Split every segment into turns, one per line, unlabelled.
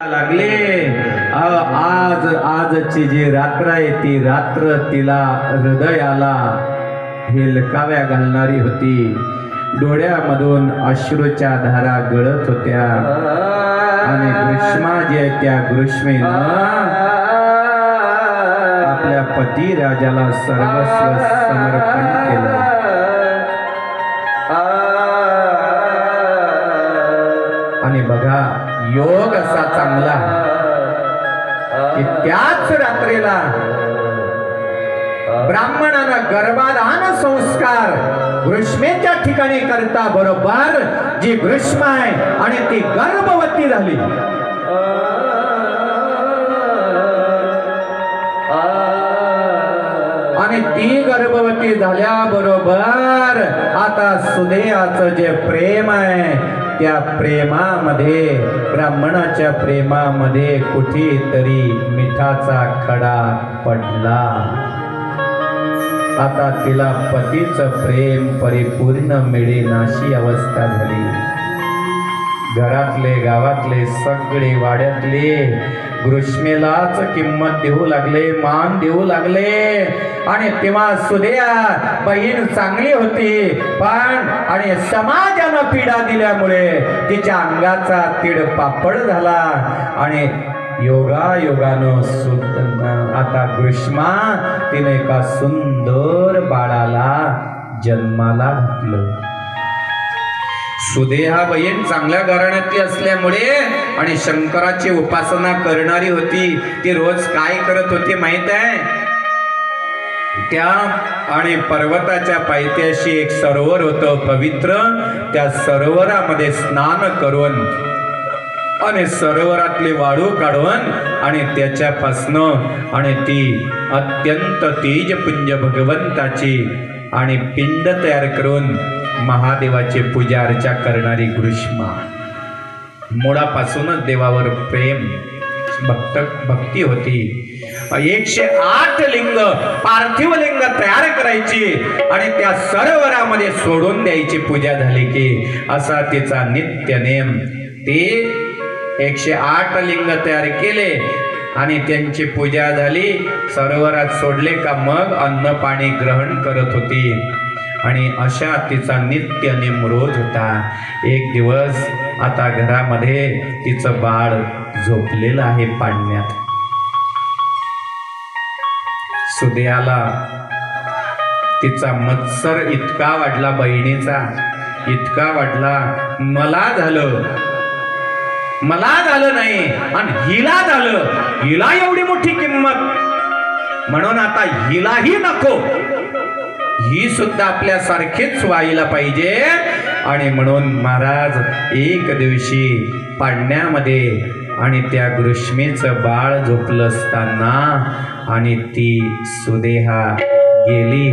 लागले आज आजची जी रात्र आहे ती रात्र तिला हृदयाला हेलकाव्या घालणारी होती. डोळ्यामधून अश्रूच्या धारा गळत होत्या आणि ग्रीष्मा जी आहे त्या ग्रीष्मेनं आपल्या पती राजाला सर्वस्व समर्पण केलं. आणि बघा योग असा चांगला की त्याच रात्रीला ब्राह्मणानं गर्भाधान संस्कार ग्रीष्मेच्या ठिकाणी करता बरोबर जी ग्रीष्मा आहे आणि ती गर्भवती झाली. आणि ती गर्भवती झाल्याबरोबर आता सुदेहाचं जे प्रेम आहे त्या प्रेमामध्ये ब्राह्मणाच्या प्रेमामध्ये कुठेतरी मिठाचा खडा पडला. आता तिला पतीचं प्रेम परिपूर्ण मिळेनाशी अवस्था झाली. घरातले गावातले सगळे वाड्यातले ग्रीष्मेलाच किंमत देऊ लागले, मान देऊ लागले. आणि तेव्हा सुदेया बहीण चांगली होती पण आणि समाजानं पीडा दिल्यामुळे तिच्या अंगाचा तीड पापड झाला आणि योगायोगानं आता ग्रीष्मा तिने एका सुंदर बाळाला जन्माला घातलं. सुदेहा बहीण चांगल्या घराण्यातली असल्यामुळे आणि शंकराची उपासना करणारी होती. ती रोज काय करत होती माहित आहे? त्या आणि पर्वताच्या पायथ्याशी एक सरोवर होतं पवित्र. त्या सरोवरामध्ये स्नान करून आणि सरोवरातले वाळू काढून आणि त्याच्यापासनं आणि ती अत्यंत तेजपुंज भगवंताची आणि पिंड तयार करून महादेवाची पूजा अर्चा करणारी ग्रीष्मा. मुळापासूनच देवावर प्रेम भक्ती होती. 108 लिंग पार्थिव लिंग तयार करायची आणि त्या सरोवरामध्ये सोडून द्यायची पूजा झाली की असा तिचा नित्य नेम. ते 108 लिंग तयार केले आणि त्यांची पूजा झाली. सरोवरात सोडले का मग अन्न पाणी ग्रहण करत होती आणि अशा तिचा नित्य नेम रोज होता. एक दिवस आता घरामध्ये तिचं बाळ झोपलेलं आहे पाळण्यात. सुदेयाला तिचा मत्सर इतका वाढला, बहिणीचा इतका वाढला. मला झालं नाही आणि हिला झालं, हिला एवढी मोठी किंमत म्हणून आता हिलाही नको, ही सुद्धा आपल्या सारखीच व्हायला पाहिजे. आणि म्हणून महाराज एक दिवशी पाळण्यामध्ये आणि त्या ग्रीष्मेचं बाळ झोपलं असताना आणि ती सुदेहा गेली,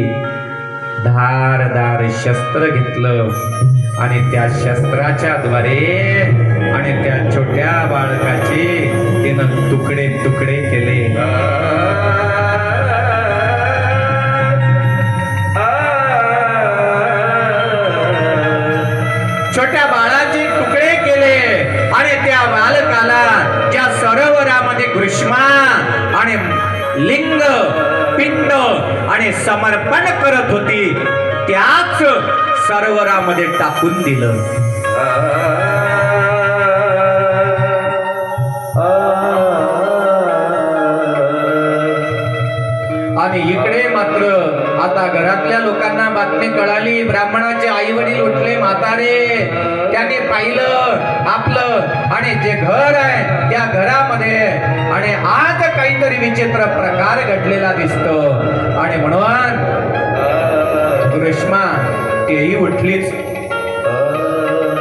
धारदार शस्त्र घेतलं आणि त्या शस्त्राच्या द्वारे आणि त्या छोट्या बाळकाचे तिनं तुकडे तुकडे केले. छोट्या बाळाचे तुकडे केले आणि त्या बालकाला ज्या सरोवरामध्ये ग्रीष्मा आणि लिंग पिंड आणि समर्पण करत होती त्याच सरोवरामध्ये टाकून दिलं. आणि इकडे मात्र आता घरातल्या लोकांना बातमी कळाली. ब्राह्मणाचे आई वडील उठले, म्हातारे त्याने पाहिलं आपलं आणि जे घर आहे त्या घरामध्ये आणि आज काहीतरी विचित्र प्रकार घडलेला दिसतो. आणि म्हणून ग्रीष्मा तेही उठलीच.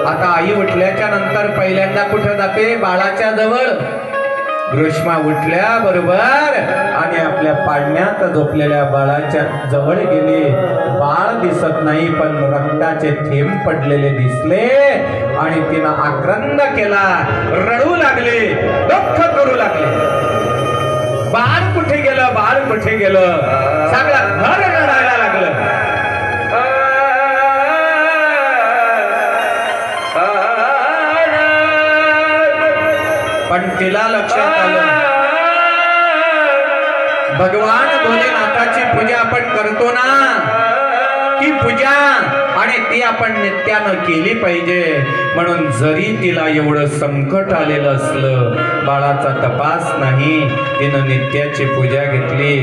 आता आई उठल्याच्या नंतर पहिल्यांदा कुठे जाते? बाळाच्या जवळ. ग्रीष्मा उठल्या बरोबर आणि आपल्या पाळण्यात झोपलेल्या बाळाच्या जवळ गेली. बाळ दिसत नाही पण रक्ताचे थेंब पडलेले दिसले आणि तिनं आक्रंद केला, रडू लागले, दुःख करू लागले. बाळ कुठे गेलं, बाळ कुठे गेलं, सगळं घर रडायला लागलं. पण तिला लक्षात आलं भगवान भोलेनाथाची पूजा आपण करतो ना, ती पूजा आणि ती आपण नित्यानं केली पाहिजे. म्हणून जरी तिला एवढं संकट आलेलं असलं, बाळाचा तपास नाही, तिनं नित्याची पूजा घेतली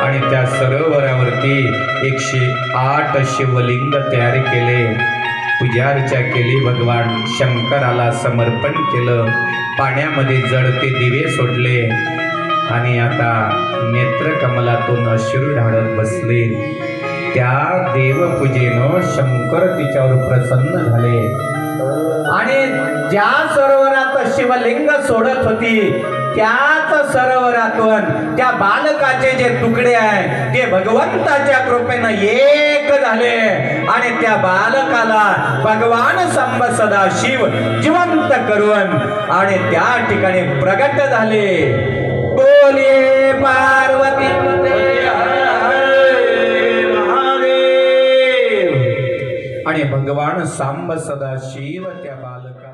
आणि त्या सरोवरावरती 108 शिवलिंग तयार केले, पूजार्चा केली, भगवान शंकराला समर्पण केलं, पाण्यामध्ये जळते दिवे सोडले आणि आता नेत्रकमलातून अश्रू ढाळत बसले. त्या देवपूजेनं शंकर तिच्यावर प्रसन्न झाले आणि ज्या सरोवरात शिवलिंग सोडत होती त्याच सरोवरातून त्या बालकाचे जे तुकडे आहे ते भगवंताच्या कृपेनं एक झाले आणि त्या बालकाला भगवान सांब सदाशिव जिवंत करून आणि त्या ठिकाणी प्रगट झाले. बोलिये पार्वती आणि भगवान सांब सदाशिव त्या बालका